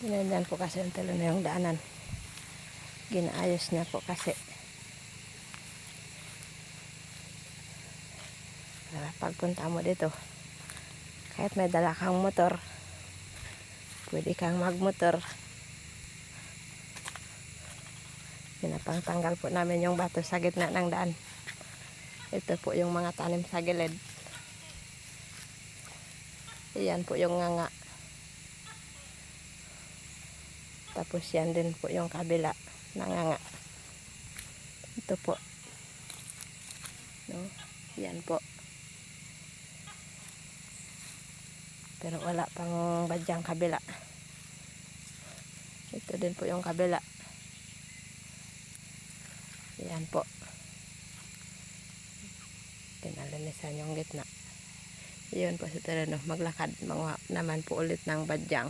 Yan po kasi ang talo na yung daanan. Ginaayos niya po kasi para pagpunta mo dito, kahit may dala kang motor, pwede kang magmotor. Pinapangtanggal po namin yung bato sa gitna ng daan. Ito po yung mga tanim sa gilid. Iyan po yung nganga. Tapos yan din po yung kabila na nganga. Ito po. No? Yan po. Pero wala pang badyang kabila. Ito din po yung kabila. Yan po. Pinalinisan yung gitna. Yun po sa tereno. Maglakad naman po ulit ng badyang.